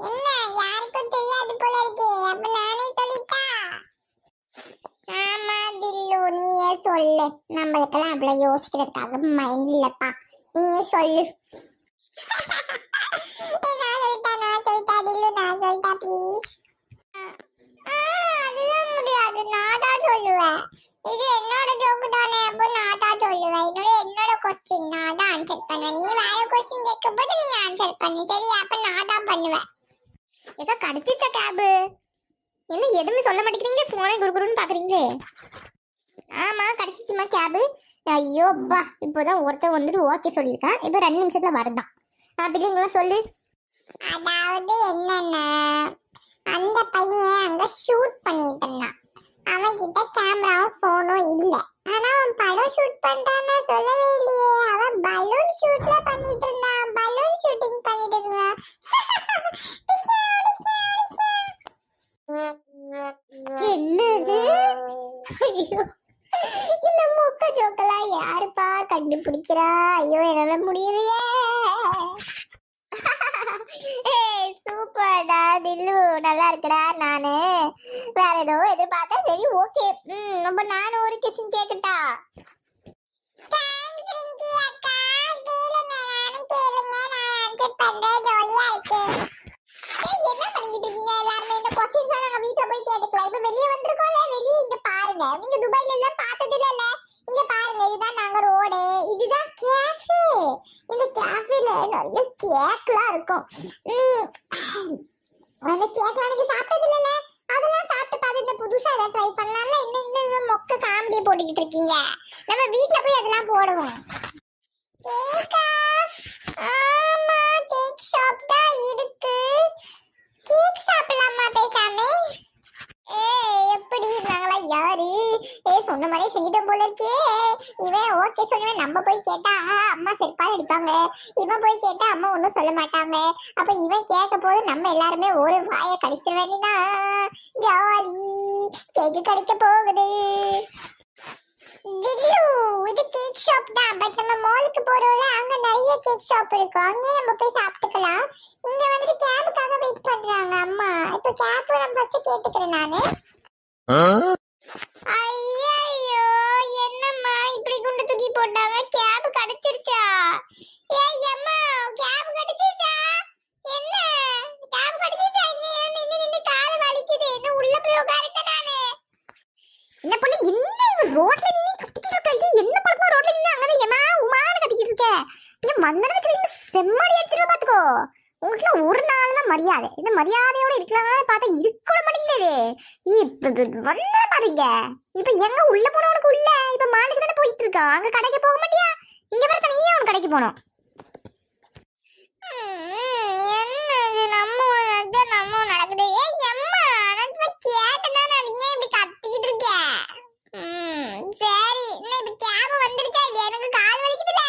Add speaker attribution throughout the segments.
Speaker 1: என்ன யாருக்கும் தெரியாது போல இருக்கே. அப்ப நானே சொல்லிட்டா? ஆமா தில்லு, நீயே சொல்லு. நம்மளுக்கெல்லாம் அவ்வளவு யோசிக்கிறதுக்காக மைண்ட் இல்லப்பா. நீயே சொல்லு. நான் சொல்லிட்டா தில்லு, நான் சொல்லிட்டா ப்ளீஸ். அதெல்லாம் முடியாது, நான் தான் சொல்லுவேன். இது என்னோட ஜோக்கு தானே, அப்போ நான் தான் சொல்லுவேன். என்னோட கொஸ்டின் நான் தான் ஆன்சர் பண்ணுவேன். நீ வேற கொஸ்டின் கேட்கும்போது நீ ஆன்சர் பண்ணு சரியா? அப்ப நான் தான் பண்ணுவேன். ஏதோ கடிச்சிச்ச கேபு. என்ன எதுவுமே சொல்ல மாட்டேங்கிறீங்க, போனை குறுகுறுன்னு பாக்குறீங்களே. ஆமா கடிச்சிச்சுமா கேபு. ஐயோ அப்பா, இப்போதான் ஒருத்தர் வந்துட்டு ஓகே சொல்லியிருக்கான். இப்போ 2 நிமிஷத்துல வருதான். பிள்ளைங்களா சொல்லு. அதாவது என்னன்னா, அந்த பையன் அங்க ஷூட் பண்ணிட்டு இருந்தான். அவன் கிட்ட கேமராவும் போனும் இல்ல. ஆனா அவன் படம் ஷூட் பண்றான்னு சொல்லவே இல்லையே. அவன் பலூன் ஷூட்ல பண்ணிட்டு இருந்தான். பலூன் ஷூட்டிங் பண்ணிட்டு இருந்தான். என்னது? ஐயோ, இந்த மூக்க ஜோக்கெல்லாம் யாருப்பா கண்டுபிடிக்கிறா? ஐயோ என்னால முடியலையே. சூப்பர்டா தில்லு, நல்லா இருக்குடா. நானு வேற ஏதோ எதிர்பார்த்தா. சரி ஓகே. அப்ப நானும் ஒரு கொஸ்டின் கேக்கட்டா? என்ன பண்ணிக்கிட்டு இருக்கீங்க எல்லாருமே? இந்த கொஸ்டின்ஸ் நாங்க வீட்ல போய் கேட்டுக்கலாம். இப்ப வெளியே வந்திருக்கோம்ல, வெளியே இங்க பாருங்க. நீங்க துபாய்ல எல்லாம் பார்த்தது இல்ல. இங்க பாருங்க, இதுதான் நாங்க ரோடு, இதுதான் கேஃபே. இந்த கேஃபேல நிறைய கேக்லாம் இருக்கும். அந்த கேக்லாம் நீங்க சாப்பிட்டது இல்ல. அதெல்லாம் சாப்பிட்டு பார்த்து இந்த புதுசா ஏதாவது ட்ரை பண்ணலாம்ல. இன்னும் மொக்க காமெடி போட்டுக்கிட்டு இருக்கீங்க. நம்ம வீட்ல போய் அதெல்லாம் போடுவோம். கேக்கா? ஆமா கேக் ஷாப் தான் இருக்கு. கேக் சாப்பிடலாமா பேசாமே? எப்படி நாங்களா யாரு? சொன்ன மாதிரி செஞ்சிட்டோம் போல இருக்கே. இவன் ஓகே சொல்லுவேன், நம்ம போய் கேட்டா அம்மா செருப்பா அடிப்பாங்க. இவன் போய் கேட்டா அம்மா ஒன்னும் சொல்ல மாட்டாங்க. அப்ப இவன் கேட்க போது நம்ம எல்லாருமே ஒரு வாயை கடிச்சிட வேண்டினா ஜாலி. கேக்கு கடிக்க போகுது. தில்லு, இது கேக் ஷாப் தான். பட் நம்ம மாலுக்கு போறோம்ல, அங்க நிறைய கேக் ஷாப் இருக்கு. அங்கேயே நம்ம போய் சாப்பிட்டுக்கலாம். இங்க வந்துட்டு கேபுக்காக வெயிட் பண்றாங்க அம்மா. இப்போ கேப் நம்ம ஃபர்ஸ்ட் கேட்டுக்கிறேன் நானு. ஐயோ என்னம்மா இப்படி குண்டு தூக்கி போட்டாங்க? கேப் கிடைச்சிருச்சா? ஏய் அம்மா, கேப் கிடைச்சிருச்சா? என்ன கேப் கிடைச்சிருச்சா? இங்க நின்னு கால் வலிக்குது. இன்னும் உள்ள போய் உட்கார்றேன் நானு. என்ன புள்ள என்ன ரோட்ல நின்னு கத்திக்கிட்டு இருக்க? என்ன பழக்கமா ரோட்ல நின்னு அங்க ஏமா உமான்னு கத்திக்கிட்டு இருக்க? நீங்க மந்தன வச்சு இன்னும் செம்மடி அடிச்சிரு பாத்துக்கோ. உங்களுக்கு ஒரு நாள் தான் மரியாதை. இந்த மரியாதையோட இருக்கலாம்னு பார்த்தா இருக்க மாட்டேங்குது. வந்தா பாருங்க. இப்ப எங்க உள்ள போனவனுக்கு உள்ள இப்ப மாலுக்கு தானே போயிட்டு இருக்கா. அங்க கடைக்கு போக மாட்டியா? இங்க வர தனியா அவன் கடைக்கு போனோம். நம்ம நடக்குது. ஏய் அம்மா, நான் கேட்டேன்னா நான் இப்படி கத்திக்கிட்டு இருக்கேன். சரி, இன்னும் இப்ப கேப் வந்துருச்சா இல்லையா? எனக்கு கால் வலிக்குதுல.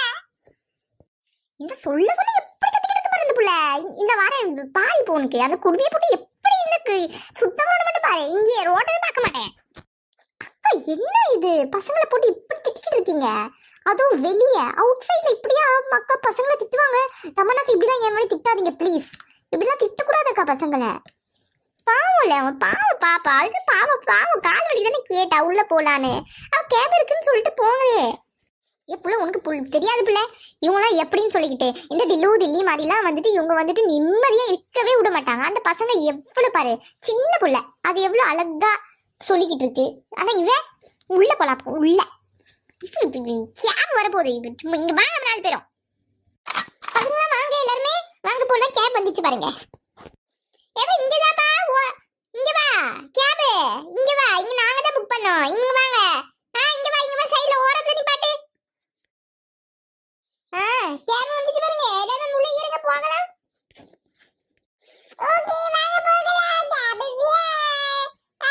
Speaker 1: இந்த சொல்ல சொல்ல எப்படி கத்திக்கிட்டு இருக்கு பாரு இந்த புள்ள. இந்த வாரம் பாரி போனுக்கு அந்த குடுமையை போட்டு எப்படி எனக்கு சுத்தமா மட்டும் பாரு. இங்கே ரோட்டை பார்க்க மாட்டேன். அக்கா என்ன இது? பசங்களை போட்டு இப்படி திட்டிக்கிட்டு இருக்கீங்க. அதுவும் வெளியே அவுட் சைட்ல இப்படியா மக்கா பசங்களை திட்டுவாங்க? தமனாக்கு இப்படிலாம் என் மாதிரி திட்டாதீங்க ப்ளீஸ். இப்படிலாம் திட்டக்கூடாதுக்கா பசங்களை. பாவம்ல அவன், பாவம் பாப்பா. அது பாவம் கால் வலி தானே கேட்டா உள்ள போலான்னு. அவன் கேப் இருக்குன்னு சொல்லிட்டு போங்களே. எப்படிலாம் உனக்கு தெரியாது பிள்ளை. இவங்களாம் எப்படின்னு சொல்லிக்கிட்டு இந்த தில்லி மாதிரிலாம் வந்துட்டு இவங்க வந்துட்டு நிம்மதியா இருக்கவே விட மாட்டாங்க. அந்த பசங்க எவ்வளவு பாரு, சின்ன புள்ள, அது எவ்வளவு அழகா சொல்லிக்கிட்டு இருக்கு. ஆனா இவன் உள்ள போலாம் உள்ள. கேப் வரப்போகுது. இங்க வாங்க 4 பேரும். பசங்களாம் வாங்க, எல்லாருமே வாங்க போலாம். கேப் வந்துச்சு பாருங்க. இங்கதாப்பா, இங்க வா கேப், இங்க வா. இங்க நாங்க தான் புக் பண்ணோம். இங்க வாங்க. இங்க வா சைடுல ஓரத்துல நிப்பாட்டு. கேப் வந்துச்சு பாருங்க. எல்லாரும் உள்ள ஏறுங்க போகலாம். ஓகே வாங்க போகலாம். கேப்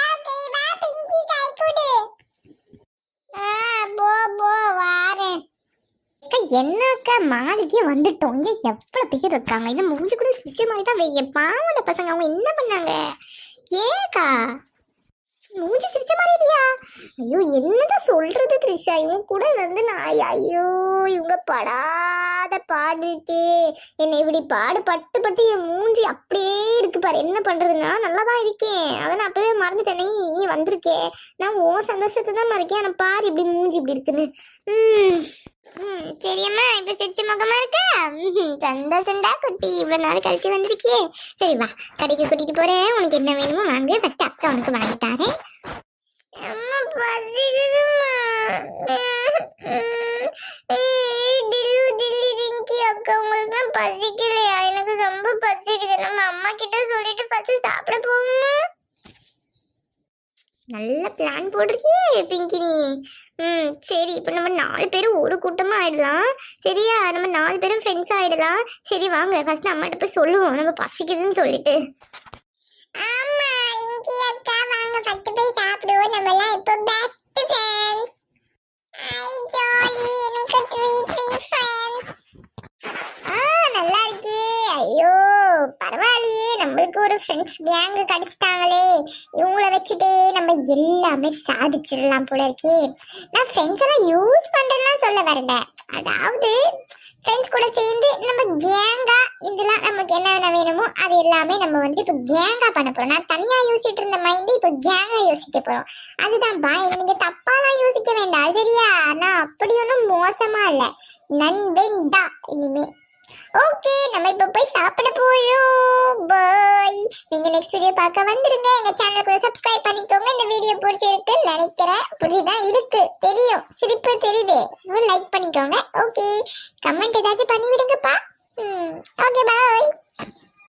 Speaker 1: ஓகே வா பிங்கி கை கொடு. போ வாரேன். என்னக்கா மாளிகை வந்துட்டோம். இங்க எவ்வளவு பேர் இருக்காங்க. இந்த மூஞ்சி கூட சிச்சு மாதிரி தான் வெய்ய. பாவல பசங்க அவங்க என்ன பண்ணாங்க? ஏக்கா மூஞ்சி சிரிச்ச மாதிரி இல்லையா? ஐயோ என்னதான் சொல்றது த்ரிஷா. இவங்க கூட வந்து நான் ஐயோ இவங்க படாத பாடுட்டு என்னை இப்படி பாடு பட்டு என் மூஞ்சி அப்படியே இருக்கு. இருக்கு பாரு. என்ன பண்றதுன்னா நல்லாதான் இருக்கேன், அதை நான் அப்பவே மறந்துட்டேனே. நீ வந்திருக்கே, நான் ஓ சந்தோஷத்தை தான் இருக்கேன். ஆனா பாரு இப்படி மூஞ்சி இப்படி இருக்குன்னு. சரியம்மா, இப்ப சிரிச்ச முகமா இருக்கா? சந்தோஷம்டா குட்டி, இவ்வளவு நாள் கழிச்சு வந்திருக்கியே. சரி வா, கடைக்கு கூட்டிட்டு போறேன். உனக்கு என்ன வேணுமோ வாங்க. ஃபர்ஸ்ட் அக்கா உனக்கு வாங்கி தரேன். அக்கா உங்களுக்கு பசிக்கலையா? எனக்கு ரொம்ப பசிக்குது. நம்ம அம்மா கிட்ட சொல்லிட்டு ஃபர்ஸ்ட் சாப்பிட போவோமா? நல்ல பிளான் போட்டிருக்கியே பிங்கினி. சரி, இப்ப நம்ம 4 பேரும் ஒரு கூட்டமா ஆயிடலாம். சரியா? நம்ம 4 பேரும் ஃப்ரெண்ட்ஸ் ஆயிடலாம். சரி வாங்க, ஃபர்ஸ்ட் அம்மாட்ட போய் சொல்லுவோம் நம்ம பசிக்குதுன்னு சொல்லிட்டு. ஆமா ரிங்கி அக்கா, வாங்க ஃபர்ஸ்ட் போய் சாப்பிடுவோம். நம்ம எல்லாம் இப்போ பெஸ்ட் ஃப்ரெண்ட்ஸ். ஐ ஜாலி, எனக்கு 3 ஃப்ரெண்ட்ஸ். நல்லா இருக்கே. ஐயோ பரவாயில்லையே, நம்மளுக்கு ஒரு ஃப்ரெண்ட்ஸ் கேங் கிடைச்சிட்டாங்களே. இவங்கள வச்சுட்டே நம்ம எல்லாமே சாதிச்சிடலாம் போல இருக்கே. நான் ஃப்ரெண்ட்ஸ் எல்லாம் யூஸ் பண்றேன்னா சொல்ல வரல, அதாவது ஃப்ரெண்ட்ஸ் கூட சேர்ந்து நம்ம கேங்கா இதெல்லாம் நமக்கு என்ன வேணுமோ அது எல்லாமே நம்ம வந்து இப்போ கேங்கா பண்ண போறோம். நான் தனியா யோசிச்சுட்டு இருந்த மைண்ட் இப்போ கேங்கா யோசிக்க போறோம். அதுதான் பாய், நீங்க தப்பாலாம் யோசிக்க வேண்டாம் சரியா? நான் அப்படி ஒன்றும் மோசமா இல்லை, நண்பன் தான் இனிமே. ஓகே, நம்ம இப்ப போய் சாப்பிட போறோம். பாய். நீங்க நெக்ஸ்ட் வீடியோ பார்க்க வந்துருங்க. எங்க சேனலுக்கு சப்ஸ்கிரைப் பண்ணிக்கோங்க. இந்த வீடியோ பிடிச்சிருக்குன்னு நினைக்கிறேன். புரியுதான் இருக்கு, தெரியும், சிரிப்பு தெரியுது. லைக் பண்ணிக்கோங்க. ஓகே, கமெண்ட் ஏதாச்சும் பண்ணி விடுங்கப்பா. Okay bye.